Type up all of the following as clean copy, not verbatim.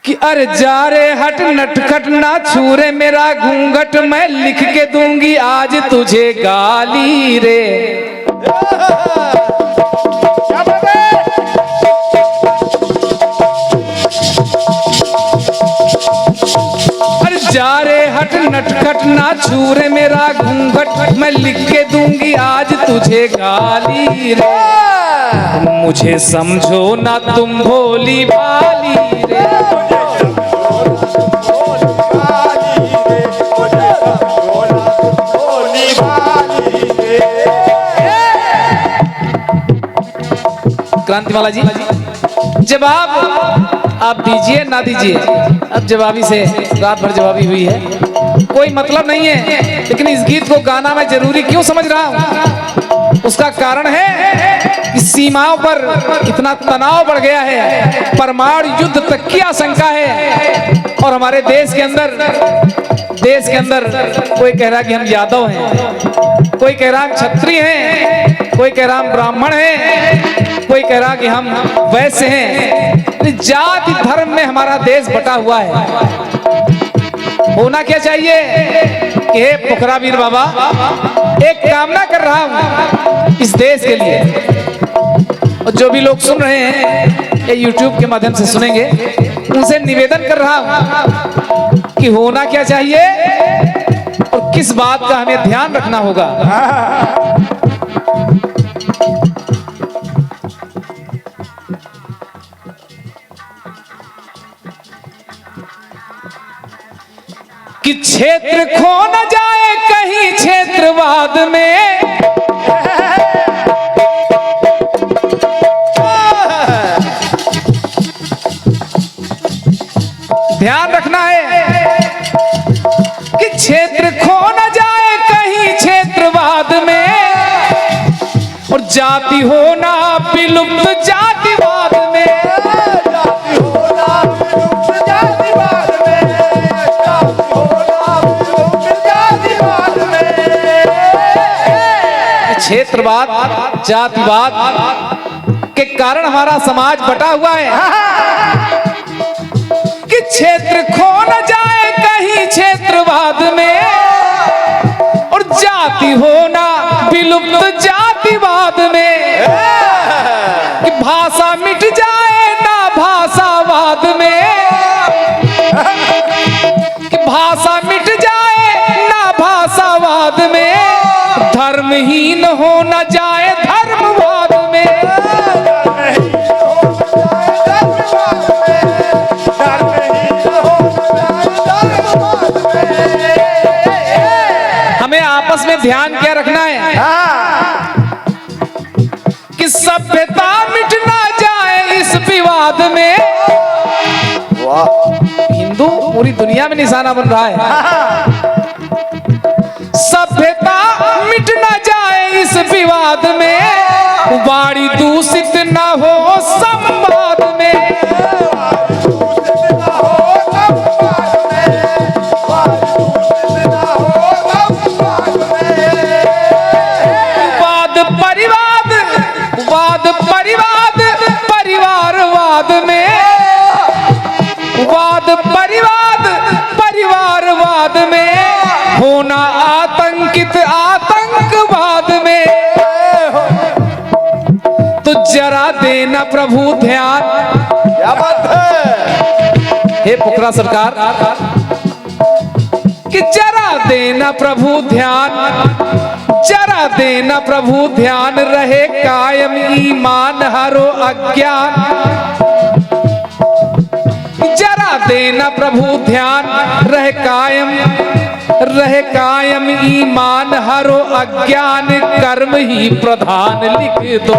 कि अरे जा रे हट नटखट ना छूरे मेरा घूंघट, मैं लिख के दूंगी आज तुझे गाली रे। अरे जा रे हट नटखट ना छूरे मेरा घूंघट, मैं लिख के दूंगी आज तुझे गाली रे। मुझे समझो ना तुम भोली भाली रे। क्रांतिमाला जी जवाब आप दीजिए ना दीजिए, अब जवाबी से रात भर जवाबी हुई है, कोई मतलब नहीं है। लेकिन इस गीत को गाना मैं जरूरी क्यों समझ रहा हूं, उसका कारण है कि सीमाओं पर इतना तनाव बढ़ गया है, परमाणु युद्ध तक की आशंका है। और हमारे देश के अंदर कोई कह रहा कि हम यादव हैं, कोई कह रहा हम क्षत्रिय हैं, कोई कह रहा हम ब्राह्मण हैं, कोई कह रहा कि हम वैश्य हैं। जाति धर्म में हमारा देश बटा हुआ है। होना क्या चाहिए कि हे पोखरा वीर बाबा, एक कामना कर रहा हूं इस देश के लिए, और जो भी लोग सुन रहे हैं ये YouTube के माध्यम से सुनेंगे, उनसे निवेदन कर रहा हूं कि होना क्या चाहिए और किस बात का हमें ध्यान रखना होगा। कि क्षेत्र खो न जाए कहीं क्षेत्रवाद में, ध्यान रखना है कि क्षेत्र खो न जाए कहीं क्षेत्रवाद में, और जाति होना विलुप्त जातिवाद में। क्षेत्रवाद जातिवाद के कारण हमारा समाज बटा हुआ है। कि क्षेत्र खो न जाए कहीं क्षेत्रवाद में, और जाति होना विलुप्त जातिवाद में। कि भाषा मिट जाए ना भाषावाद में, कि भाषा मिट जाए ना भाषावाद में, धर्महीन हो न जाए धर्मवाद में। हमें आपस में ध्यान क्या रखना है कि सभ्यता मिट ना जाए इस विवाद में। हिंदू पूरी दुनिया में निशाना बन रहा है। सभ्यता मिट ना जाए इस विवाद में, वाणी दूषित ना हो संवाद में। वाद परिवाद परिवारवाद में, वाद परिवारवाद में, होना आतंकित आतंकवाद में। तो जरा देना प्रभु ध्यान, क्या बात है हे पोखरा सरकार, कि जरा देना प्रभु ध्यान, जरा देना प्रभु ध्यान, रहे कायम ईमान हरो अज्ञान। जरा देना प्रभु ध्यान, रहे कायम ईमान हरो अज्ञान, कर्म ही प्रधान लिख दो।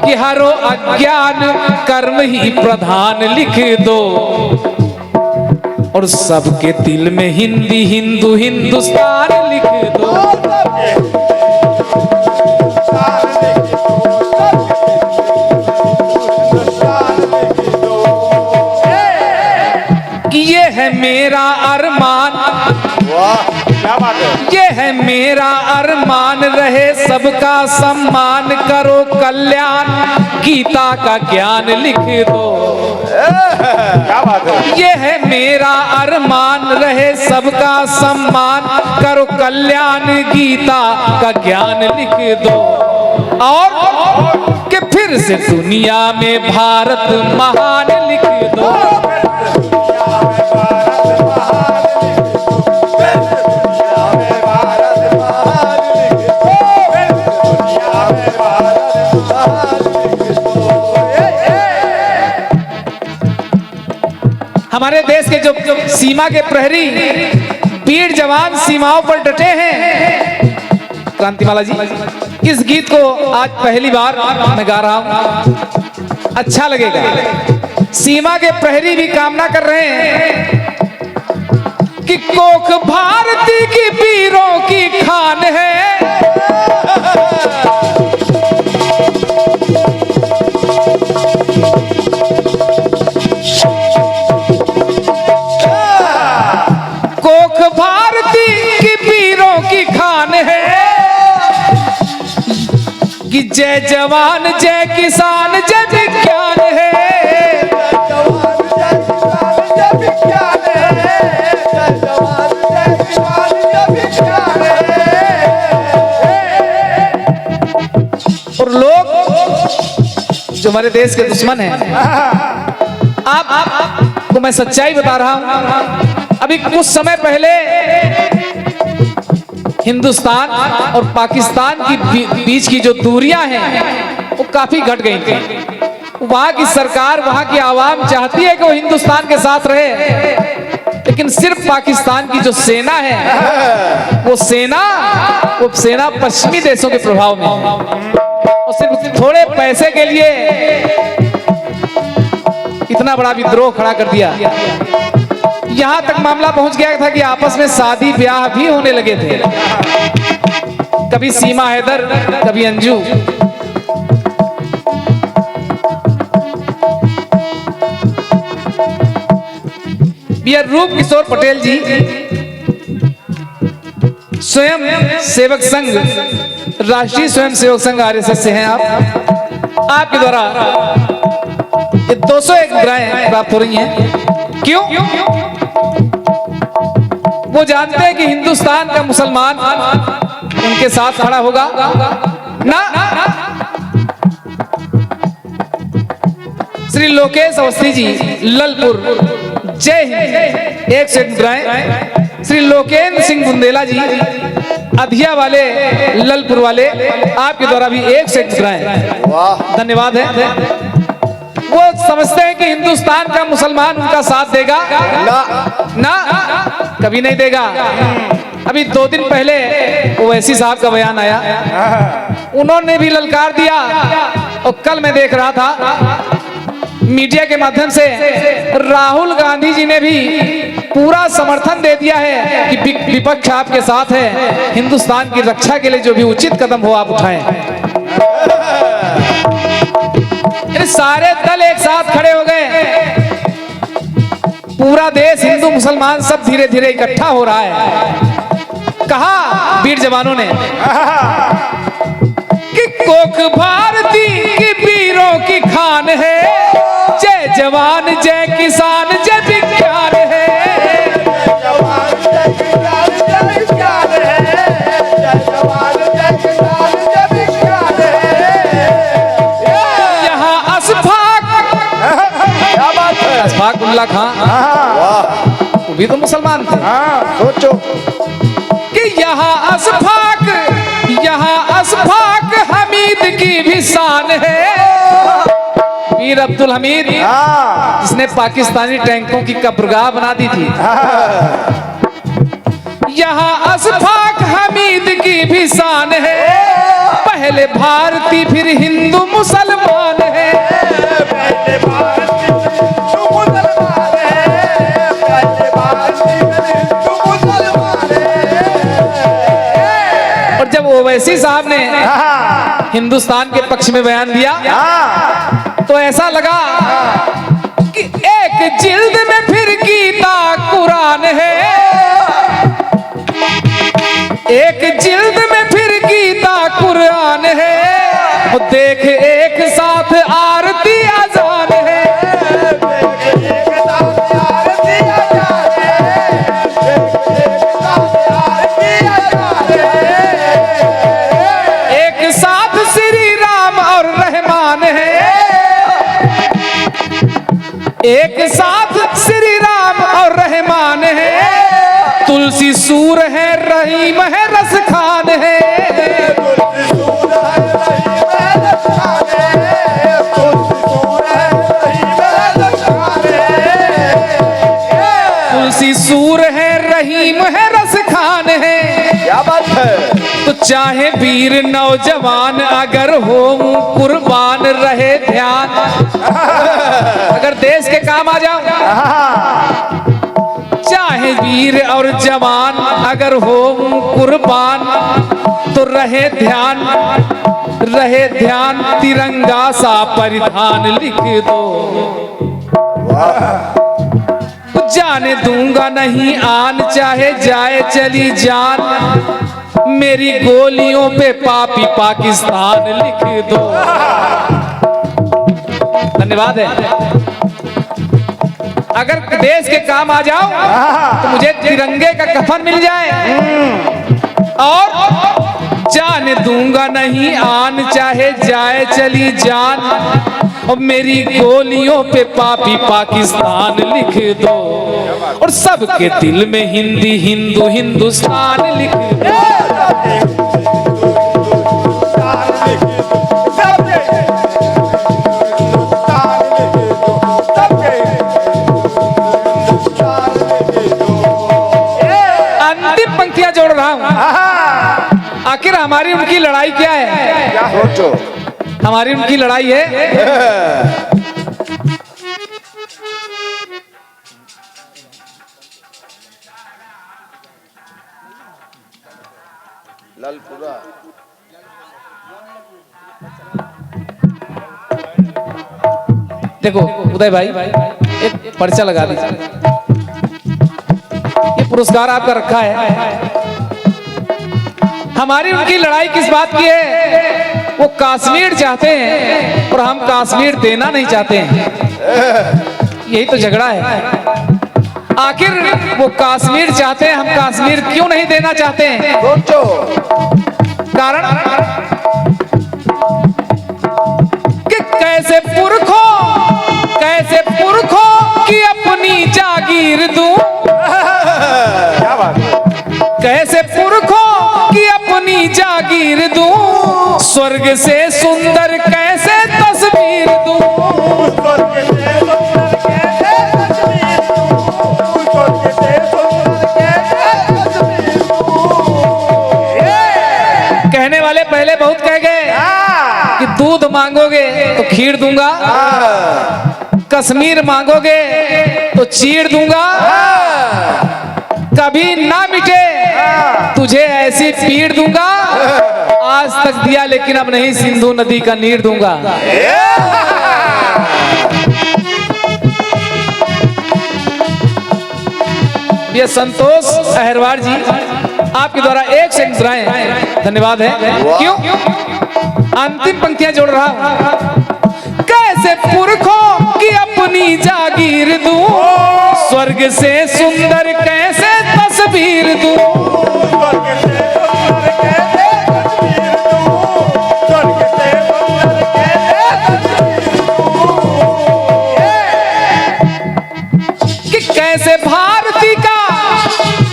कि हरो अज्ञान कर्म ही प्रधान लिख दो, और सबके दिल में हिंदी हिंदू हिंदुस्तान लिख दो। कि ये है मेरा अरमान, क्या बात है, ये है मेरा अरमान, रहे सबका सम्मान, करो कल्याण, गीता का ज्ञान लिख दो। क्या बात है। ये है मेरा अरमान, रहे सबका सम्मान, करो कल्याण, गीता का ज्ञान लिख दो, और कि फिर से दुनिया में भारत महान लिख दो। हमारे देश के जो सीमा के प्रहरी वीर जवान सीमाओं पर डटे हैं, क्रांतिमाला जी इस गीत को आज पहली बार मैं गा रहा हूं, अच्छा लगेगा। सीमा के प्रहरी भी कामना कर रहे हैं कि कोख भारती की वीरों की खान है, कोख भारती की वीरों की खान है, कि जय जवान जय किसान जय विज्ञान है। और लोग जो हमारे देश के दुश्मन हैं, आपको मैं सच्चाई बता रहा हूं, अभी कुछ समय पहले हिंदुस्तान और पाकिस्तान की बीच की जो दूरियां हैं वो काफी घट गई थी। वहां की सरकार, वहां की आवाम चाहती है कि वो हिंदुस्तान के साथ रहे, लेकिन सिर्फ पाकिस्तान की जो सेना है वो सेना पश्चिमी देशों के प्रभाव में है, और सिर्फ थोड़े पैसे के लिए इतना बड़ा विद्रोह खड़ा कर दिया। यहां तक मामला पहुंच गया था कि आपस में शादी ब्याह भी होने लगे थे, कभी सीमा हैदर कभी अंजू। बियर रूप किशोर पटेल जी स्वयं सेवक संघ, राष्ट्रीय स्वयं सेवक संघ आरएसएस से हैं आप। आपके द्वारा ये 201 मुद्राएं प्राप्त हो रही हैं। क्यों? वो जानते हैं कि हिंदुस्तान का मुसलमान उनके साथ खड़ा होगा ना। श्री लोकेश अवस्थी जी ललपुर, जय हिंद, 101 मुद्राएं। श्री लोकेंद्र सिंह बुंदेला जी अधिया वाले ललपुर वाले, आपके द्वारा भी 101 मुद्राएं। धन्यवाद है। वो समझते हैं कि हिंदुस्तान का मुसलमान उनका साथ देगा ना, कभी नहीं देगा। अभी 2 दिन पहले ओवैसी साहब का बयान आया, उन्होंने भी ललकार दिया, और कल मैं देख रहा था मीडिया के माध्यम से राहुल गांधी जी ने भी पूरा समर्थन दे दिया है कि विपक्ष आपके साथ है, हिंदुस्तान की रक्षा के लिए जो भी उचित कदम हो आप उठाएं। सारे दल एक साथ खड़े हो गए, पूरा देश हिंदू मुसलमान सब धीरे धीरे इकट्ठा हो रहा है। कहा वीर जवानों ने कि कोख भारती की वीरों की खान है, जय जवान जय किसान जय विज्ञान है। अशफाकुल्लाह खान वो भी तो मुसलमान थे। सोचो कि यहाँ अशफाक हमीद की भी शान है, वीर अब्दुल हमीद जिसने पाकिस्तानी टैंकों की कब्रगाह बना दी थी। यहाँ अशफाक हमीद की भी शान है, पहले भारतीय फिर हिंदू मुसलमान है। और जब ओवैसी साहब ने हिंदुस्तान के पक्ष में बयान दिया तो ऐसा लगा कि एक जिल्द में फिर गीता कुरान है, एक जिल्द में फिर गीता कुरान है, और देख एक साथ आरती अजान है। एक साथ श्री राम और रहमान है, तुलसी सूर है रहीम है रस खान है। तुलसी सूर है रहीम है रस खान है। क्या बात है। तो चाहे वीर नौजवान अगर हो कुर्बान रहे ध्यान, अगर देश के काम आ जाओ, चाहे वीर और जवान अगर हो कुर्बान, तो रहे ध्यान तिरंगा सा परिधान लिख दो। जाने दूंगा नहीं आन, चाहे जाए चली जान, मेरी गोलियों पे पापी पाकिस्तान लिख दो। धन्यवाद है। अगर देश के काम आ जाओ तो मुझे तिरंगे का कफन मिल जाए, और जाने दूंगा नहीं आन, चाहे जाए चली जान, और मेरी गोलियों पे पापी पाकिस्तान लिख दो। और सबके दिल में हिंदी हिंदू हिंदुस्तान लिख दो। अंतिम पंक्तियां जोड़ रहा हूं। आखिर हमारी उनकी लड़ाई क्या है? क्या सोचो। हमारी उनकी लड़ाई है लालपुरा। देखो उदय भाई, एक पर्चा लगा दीजिए। ये पुरस्कार आपका रखा है। हमारी उनकी लड़ाई किस बात की है? वो कश्मीर चाहते हैं और हम कश्मीर देना नहीं चाहते हैं। यही तो झगड़ा है। आखिर वो कश्मीर चाहते हैं, हम कश्मीर क्यों नहीं देना चाहते हैं? सोचो। कारण कि कैसे पुरखों की अपनी जागीर दूं। क्या बात है। कैसे पुरखों की अपनी जागीर दूं, स्वर्ग से सुंदर कैसे तस्वीर दूं। कहने वाले पहले बहुत कह गए कि दूध मांगोगे तो खीर दूंगा, कश्मीर मांगोगे तो चीर दूंगा, कभी ना मिटे तुझे ऐसी पीड़ दूंगा। आज तक दिया लेकिन अब नहीं सिंधु नदी का नीर दूंगा। ये संतोष अहरवार जी आपके द्वारा एक से मुद्राएं, धन्यवाद है। क्यों? अंतिम पंक्तियां जोड़ रहा हूं। कैसे पुरखों की अपनी जागीर दूं, स्वर्ग से सुंदर कैसे तस्वीर दूं। कि कैसे भारती का,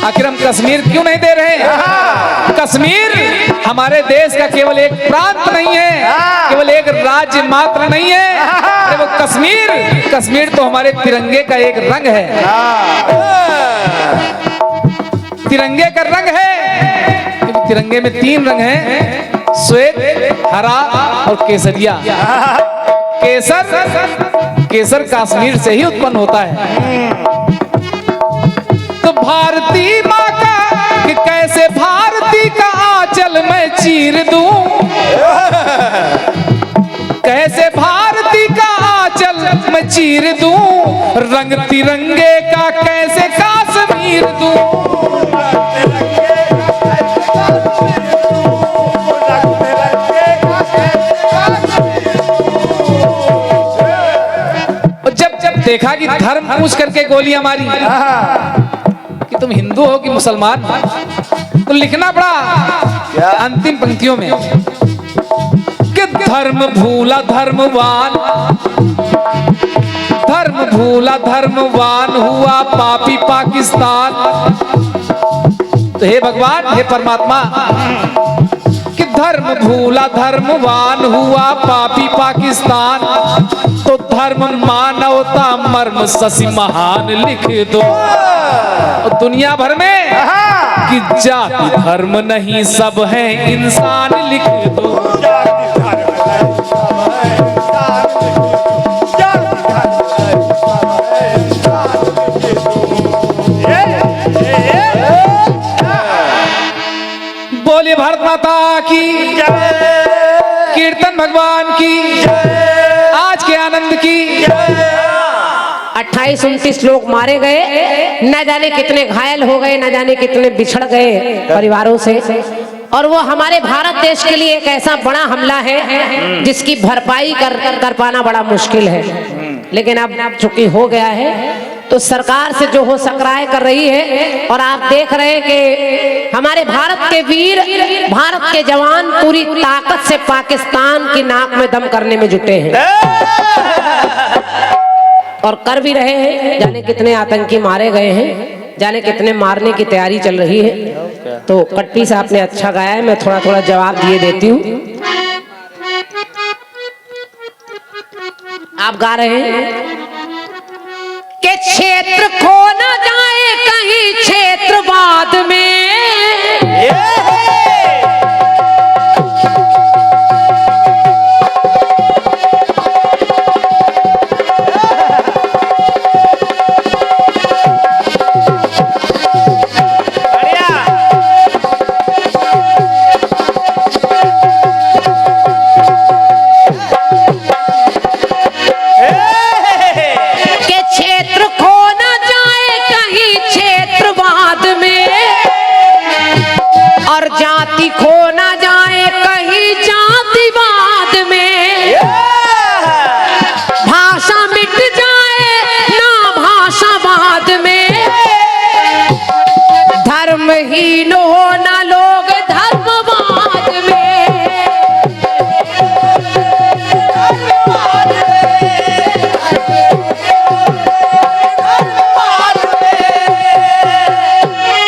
आखिर हम कश्मीर क्यों नहीं दे रहे? कश्मीर हमारे देश का केवल एक प्रांत नहीं है, केवल एक राज्य मात्र नहीं है। अरे वो कश्मीर तो हमारे तिरंगे का एक रंग है। तिरंगे का रंग है, क्योंकि तिरंगे में 3 रंग हैं, श्वेत, हरा और केसरिया। केसर कश्मीर से ही उत्पन्न होता है। तो भारती माँ का कि कैसे भारती का आंचल मैं चीर दूं, कैसे भारती का आंचल मैं चीर दूं, रंग तिरंगे का कैसे कश्मीर दूं। जब देखा कि धर्म पूछ करके गोलियां मारी कि तुम हिंदू हो कि मुसलमान, तो लिखना पड़ा अंतिम पंक्तियों में कि धर्म भूला धर्मवान, धर्म भूला धर्मवान हुआ पापी पाकिस्तान। तो हे भगवान, हे परमात्मा, कि धर्म भूला धर्मवान हुआ पापी पाकिस्तान, तो धर्म मानवता मर्म शशि महान लिख दो। और दुनिया भर में कि जाति धर्म नहीं सब है इंसान लिख दो। बोलिए भारत माता की, कीर्तन भगवान की, आज के आनंद की। 28-29 लोग मारे गए, न जाने कितने घायल हो गए, न जाने कितने बिछड़ गए परिवारों से। और वो हमारे भारत देश के लिए एक ऐसा बड़ा हमला है जिसकी भरपाई कर पाना बड़ा मुश्किल है। लेकिन अब चूंकि हो गया है तो सरकार से जो हो सकराय कर रही है। और आप देख रहे हैं कि हमारे भारत के वीर, भारत के जवान पूरी ताकत से पाकिस्तान की नाक में दम करने में जुटे हैं और कर भी रहे हैं। जाने कितने आतंकी मारे गए हैं, जाने कितने मारने की तैयारी चल रही है। तो कट्टी साहब ने अच्छा गाया है, मैं थोड़ा थोड़ा जवाब दिए देती हूँ। आप गा रहे हैं कि क्षेत्र खो न जाए कहीं क्षेत्रवाद में, हीन हो ना लोग धर्मवाद में।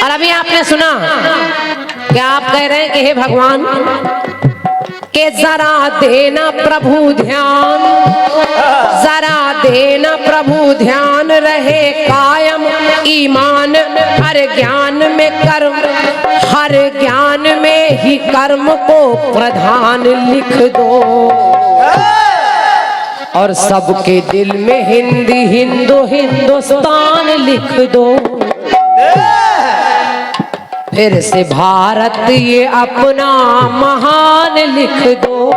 और अभी आपने सुना कि आप कह रहे हैं कि हे भगवान के जरा देना प्रभु ध्यान, जरा देना प्रभु ध्यान, रहे कायम ईमान हर ज्ञान में कर्म, हर ज्ञान में ही कर्म को प्रधान लिख दो। और सबके दिल में हिंदी हिंदू हिंदुस्तान लिख दो। फिर से भारत ये अपना महान लिख दो।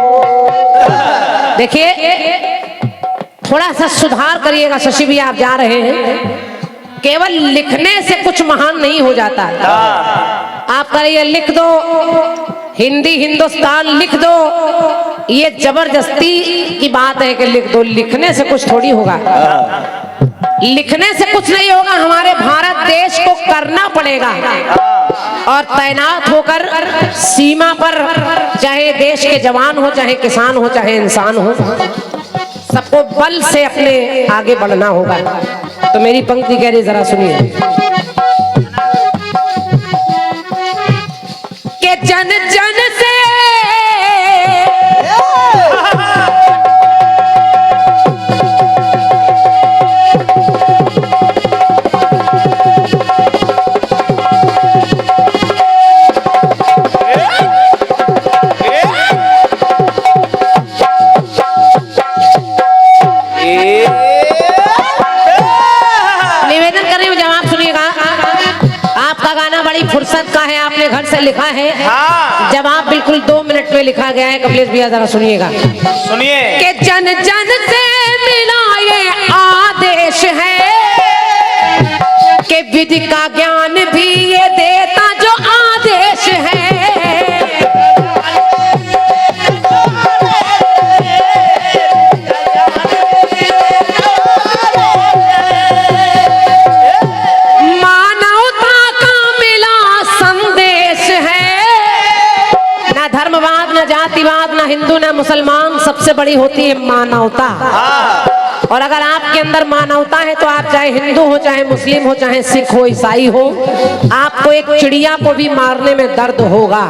देखिए थोड़ा सा सुधार करिएगा शशि भी, आप जा रहे हैं। केवल लिखने से कुछ महान नहीं हो जाता। आप करिए लिख दो हिंदी हिंदुस्तान लिख दो, ये जबरदस्ती की बात है कि लिख दो। लिखने से कुछ थोड़ी होगा, लिखने से कुछ नहीं होगा। हमारे भारत देश को करना पड़ेगा और तैनात होकर सीमा पर, चाहे देश के जवान हो, चाहे किसान हो, चाहे इंसान हो, सबको बल से अपने आगे बढ़ना होगा। तो मेरी पंक्ति कह रही, जरा सुनिए कि जन जन से फुर्सत का है, आपने घर से लिखा है। हाँ। जवाब बिल्कुल 2 मिनट में लिखा गया है। कमलेश भैया जरा सुनिएगा, सुनिए। कि जन जन से मिला ये आदेश है कि विधि का ज्ञान भी ये देता जो आदेश है। जातिवाद, ना हिंदू ना मुसलमान, सबसे बड़ी होती है मानवता। और अगर आपके अंदर मानवता है तो आप चाहे हिंदू हो, चाहे मुस्लिम हो, चाहे सिख हो, ईसाई हो, आपको एक चिड़िया को भी मारने में दर्द होगा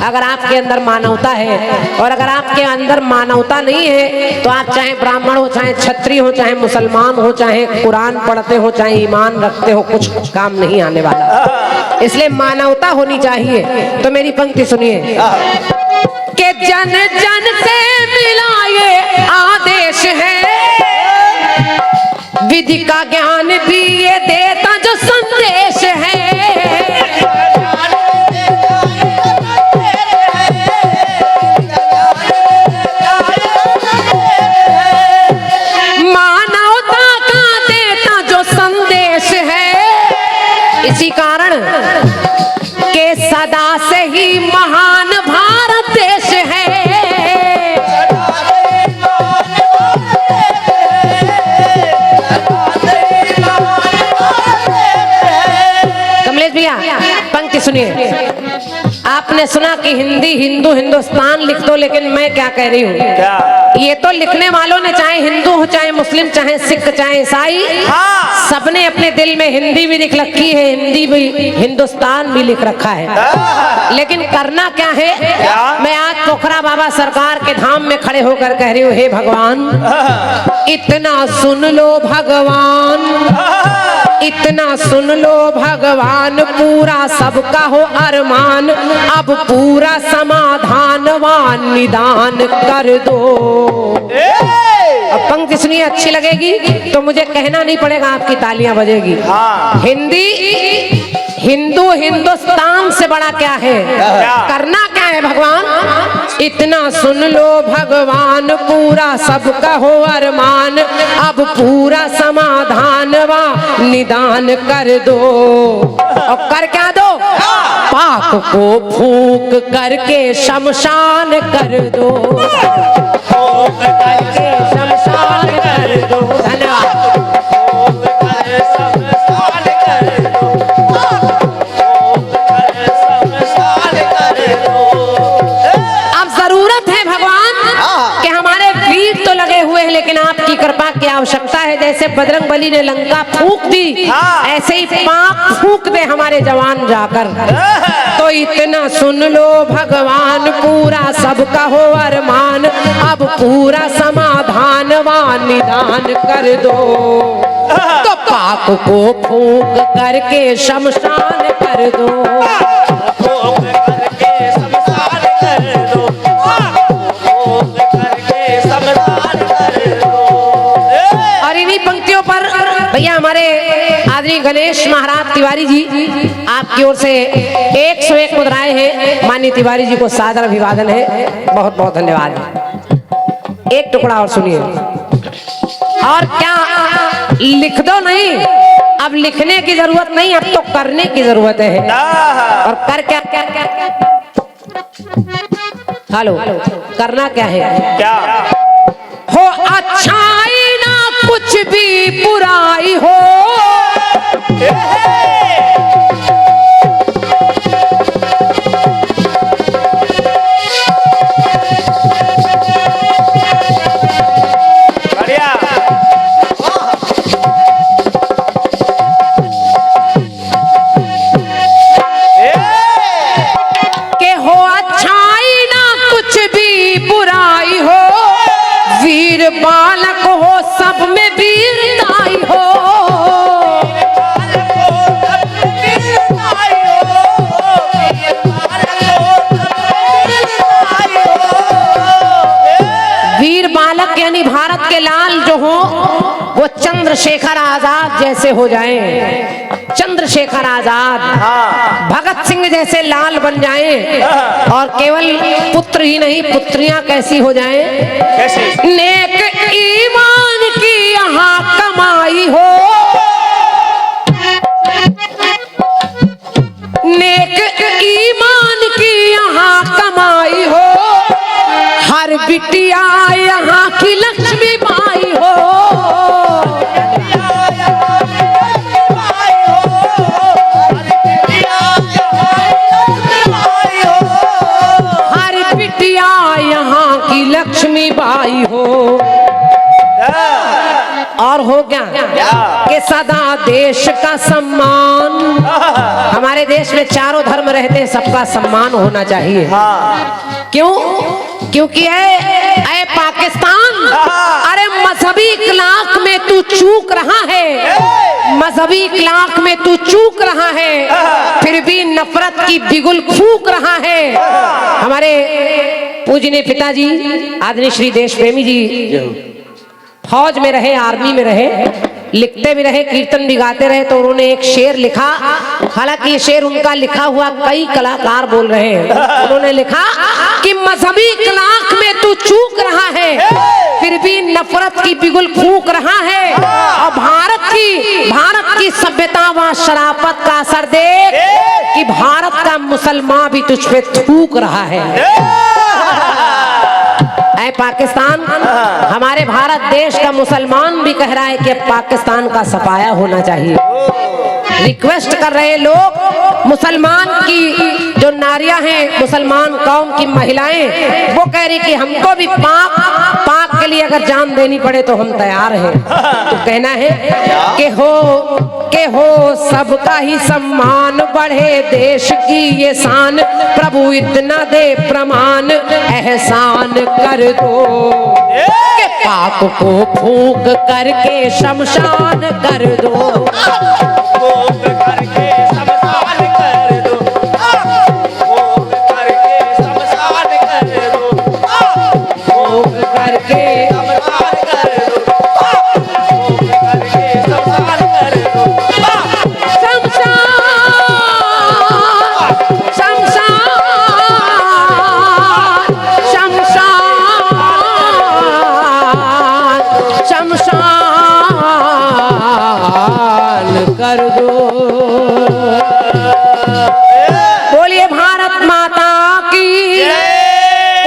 अगर आपके अंदर मानवता है। और अगर आपके अंदर मानवता नहीं है तो आप चाहे ब्राह्मण हो, चाहे क्षत्रिय हो, चाहे मुसलमान हो, चाहे कुरान पढ़ते हो, चाहे ईमान रखते हो, कुछ काम नहीं आने वाला। इसलिए मानवता होनी चाहिए। तो मेरी पंक्ति सुनिए कि जन जन से मिला ये आदेश है, विधि का ज्ञान भी ये देता जो संदेश है। मानवता का देता जो संदेश है, इसी कारण के सदा से ही महान भारत देश है। कमलेश भैया पंक्ति सुनिए। आपने सुना कि हिंदी हिंदू हिंदुस्तान लिख दो, लेकिन मैं क्या कह रही हूँ, ये तो लिखने वालों ने चाहे हिंदू हो, चाहे मुस्लिम, चाहे सिख, चाहे ईसाई, सबने अपने दिल में हिंदी भी लिख रखी है, हिंदी भी हिंदुस्तान भी लिख रखा है। लेकिन करना क्या है? मैं आज पोखरा बाबा सरकार के धाम में खड़े होकर कह रही हूँ, हे भगवान इतना सुन लो भगवान, इतना सुन लो भगवान, पूरा सबका हो अरमान, अब पूरा समाधान व निदान कर दो। अब पंक्ति सुनिए, अच्छी लगेगी तो मुझे कहना नहीं पड़ेगा, आपकी तालियां बजेगी। हिंदी हिंदू हिंदुस्तान से बड़ा क्या है? करना क्या है भगवान? इतना सुन लो भगवान, पूरा सबका हो अरमान, अब पूरा समाधान व निदान कर दो। और कर क्या दो? पाक को फूक करके शमशान कर दो, फूक करके शमशान कर दो। धन्यवाद। लेकिन आपकी कृपा की आवश्यकता है। जैसे बजरंग बली ने लंका फूंक दी, ऐसे ही पाक फूंक दे हमारे जवान जाकर। तो इतना सुन लो भगवान, पूरा सबका हो अरमान, अब पूरा समाधान व निदान कर दो। तो पाक को फूंक करके शमशान कर दो, भैया हमारे आदरणीय गणेश महाराज तिवारी जी आपकी ओर से 101 मुद्राएं हैं। माननीय तिवारी जी को सादर अभिवादन है, बहुत बहुत धन्यवाद। एक टुकड़ा और सुनिए। और क्या लिख दो नहीं, अब लिखने की जरूरत नहीं, अब तो करने की जरूरत है। और कर क्या क्या क्या, हेलो करना क्या है? क्या हो अच्छाई ना कुछ भी बुराई हो, के हो अच्छाई ना कुछ भी बुराई हो, वीर बालक हो सब में वीरताई हो। वीर बालक यानी भारत के लाल जो हो वो चंद्रशेखर आजाद जैसे हो जाएं, चंद्रशेखर आजाद, भगत सिंह जैसे लाल बन जाएं। और केवल पुत्र ही नहीं, पुत्रियां कैसी हो जाएं? नेक ईमान की यहाँ कमाई हो, नेक ईमान की यहाँ कमाई हो, हर बिटिया यहाँ की लक्ष्मी माई हो। हर बिटिया यहाँ की लक्ष्मी बाई हो। कि सदा देश का सम्मान, हमारे देश में चारों धर्म रहते हैं, सबका सम्मान होना चाहिए। क्यों? क्योंकि ऐ पाकिस्तान, अरे मजहबी इखलाक में तू चूक रहा है, मजहबी इखलाक में तू चूक रहा है, फिर भी नफरत की बिगुल फूक रहा है। हमारे पूजनीय पिताजी आदरणीय श्री देश प्रेमी जी फौज में रहे, आर्मी में रहे, लिखते भी रहे, कीर्तन भी गाते रहे। तो उन्होंने एक शेर लिखा, हालांकि ये शेर उनका लिखा हुआ कई कलाकार बोल रहे हैं। उन्होंने लिखा कि मजहबी इखलाक में तू चूक रहा है, फिर भी नफरत की बिगुल फूक रहा है, और भारत की सभ्यता व शराफत का असर देख कि भारत का मुसलमान भी तुझ पे थूक रहा है। ऐ पाकिस्तान, हमारे भारत देश का मुसलमान भी कह रहा है कि पाकिस्तान का सफाया होना चाहिए। रिक्वेस्ट कर रहे हैं लोग, मुसलमान की जो नारियां हैं, मुसलमान कौम की महिलाएं, वो कह रही कि हमको भी पाक के लिए अगर जान देनी पड़े तो हम तैयार हैं। तो कहना है कि हो सबका ही सम्मान, बढ़े देश की ये शान, प्रभु इतना दे प्रमाण, एहसान कर दो कि पाक को फूंक करके शमशान कर दो। कर दो। बोलिए भारत माता की,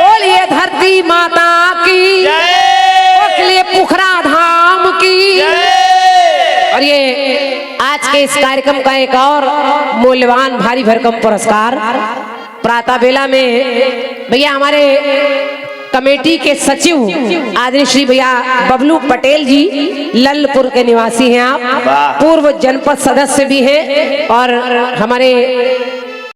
बोलिए धरती माता की, बोलिए पोखरा धाम की। और ये आज के इस कार्यक्रम का एक और मूल्यवान भारी भरकम पुरस्कार प्रातः बेला में भैया हमारे कमेटी के सचिव आदरणीय श्री भैया बबलू पटेल जी, ललपुर के निवासी हैं आप, पूर्व जनपद सदस्य भी हैं और हमारे